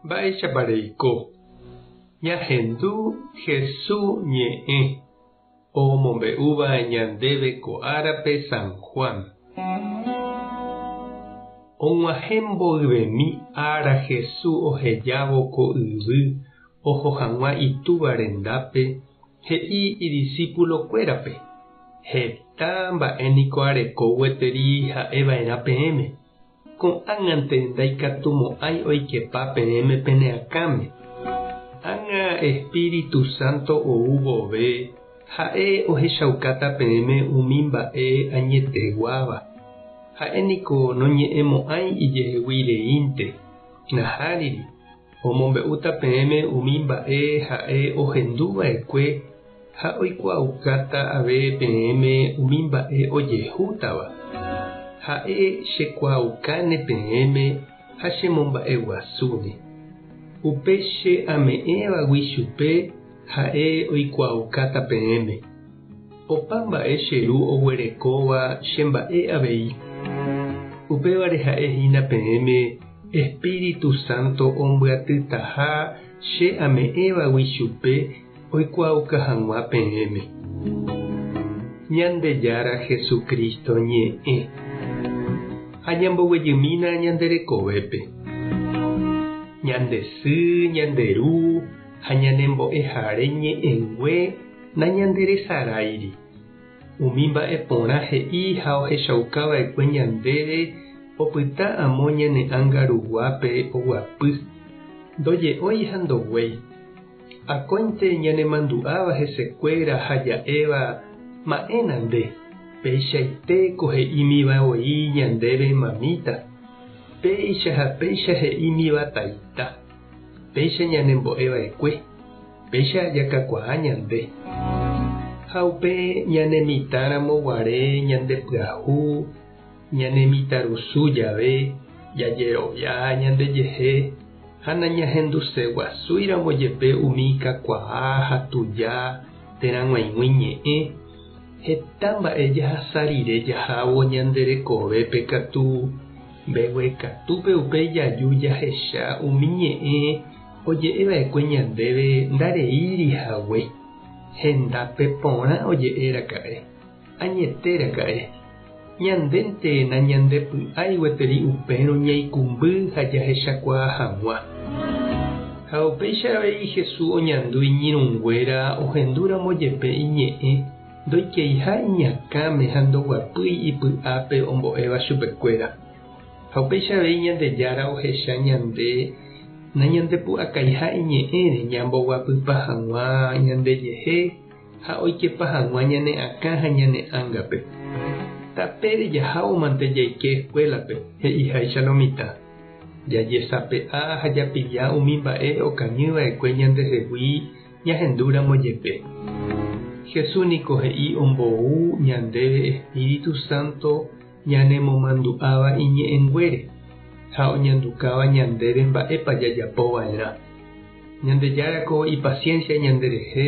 Mba'éichapareiko ñahendu Jesús ñe'ẽ omombe'úva ñandéve ko árape San Juan. Og̃uahẽ mboyvemi ára Jesús ohejávo ko yvy oho hag̃ua itúva rendápe he'i idiscípulokuérape: heta mba'éniko areko gueteri ha'eva'erã peẽme. Ko'ág̃ante ndaikatumo'ãi oikepa peẽme peneakáme. Ág̃a Espíritu Santo ou vove ha'e ohechaukáta peẽme umi mba'e añeteguáva. Ha'éniko noñe'ẽmo'ãi ijeheguireínte naháriri omombe'úta peẽme umi mba'e ha'e ohenduva'ekue ha oikuaukáta ave peẽme umi mba'e ojehútava. Ha'e chekuaukáne peẽme ha chemomba'eguasúne. Upéicha ame'ẽvagui chupe ha'e oikuaukáta peẽme. Opa mba'e cheru oguerekóva chemba'e avei. Upévare ha'ehína peẽme Espíritu Santo ombyatytaha che ame'ẽvagui chupe oikuauka hag̃ua peẽme. Ñandejára Jesucristo ñe'ẽ ha ñamboguejymína ñanderekovépe. Ñandesy, ñanderu ha ñanembo'ehare ñe'ẽngue nañanderesaráiri. Umi mba'e porã he'i ha ohechaukava'ekue ñandéve opyta amo ñane'ãngaruguápe oguapy. Ndoje'ói ha ndoguéi. Akóinte ñanemandu'áva hesekuéra ha ja'éva ma'ẽna nde. Peichaite he'ímivavoi ñandéve mamita. Péicha ha péicha he'ímiva taita. Péicha ñanembo'eva'ekue. Péicha ajakakuaa ñande. Ha upe ñanemitáramo guare ñandepyahu, ñanemitarusu jave, jajerovia ñandejehe, ha nañahenduseguasúiramo jepe umi kakuaa ha tuja térãg̃uaig̃ui ñe'ẽ. Heta mba'e jahasarire jahávo ñanderekovépe katu mbeguekatúpe upe jaju jahecha umi ñe'ẽ oje'eva'ekue ñandéve ndareírihague. Hendápe porã oje'éraka'e. Añetéraka'e. Ñandénte nañandepy'ái gueteri upérõ ñaikumby ha jahechakuaa hag̃ua. Ha upéicharei Jesús oñandu iñirũnguéra ohendúramo jepe iñe'ẽ ndoikeiha iñakãme ha ndoguapýi ipy'ápe ombo'éva chupekuéra. Ha upéicharei Ñandejára ohecha ñande nañandepu'akaiha iñe'ẽre ñamboguapýpa hag̃ua ñandejehe ha oikepa hag̃ua ñane'akã ha ñane'ãngape. Tapére jahávomante jaike escuelape, he'iháicha lo mitã. Jajesape'a ha japija umi mba'e okañyva'ekue ñandehegui ñahendúramo jepe. Jesús niko he'i ombou ñandéve Espíritu Santo ñanemomandu'áva iñe'ẽnguére ha oñandukáva ñandéve mba'épa jajapova'erã. Ñandejárako ipaciencia ñanderehe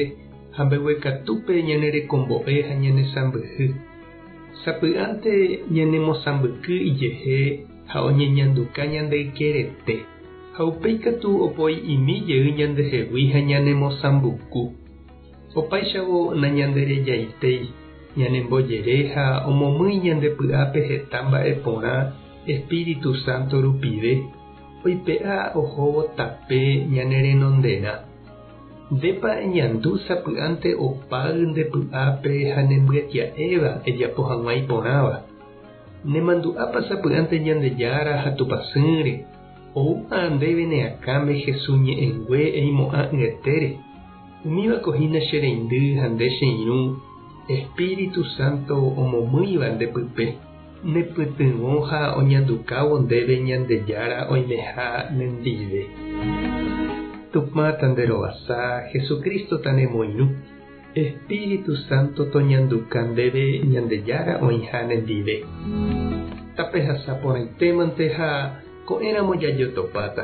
ha mbeguekatúpe ñanerekombo'e ha ñanesambyhy. Sapy'ánte ñanemosãmbyky ijehe ha oñeñanduka ñandeikerete. Ha upéikatu opoi imijey ñandehegui ha ñanemosãmbyku. Opaichavo nañanderejaitei ñanembojere ha omomýi ñandepy'ápe heta mba'e porã Espíritu Santo rupive oipe'a ohóvo tape ñanerenonderã. Ndépa eñandu sapy'ánte opáy ndepy'ápe ha nembyatia'éva ejapo hag̃ua iporãva. Nemandu'ápa sapy'ánte Ñandejára ha tupãsýre oupa ndéve neakáme Jesús ñe'ẽngue eimo'ã yetére. Umívakohína che reindy ha nde che irũ Espíritu Santo omomýiva ndepype. Nepytyvõ ha oñandukávo ndéve Ñandejára oimeha nendive. Tupã tanderovasa Jesucristo tanemoirũ. Espíritu Santo toñanduka ndéve Ñandejára oĩha nendive. Tape hasa porãitémante ha ko'ẽramo jajotopáta.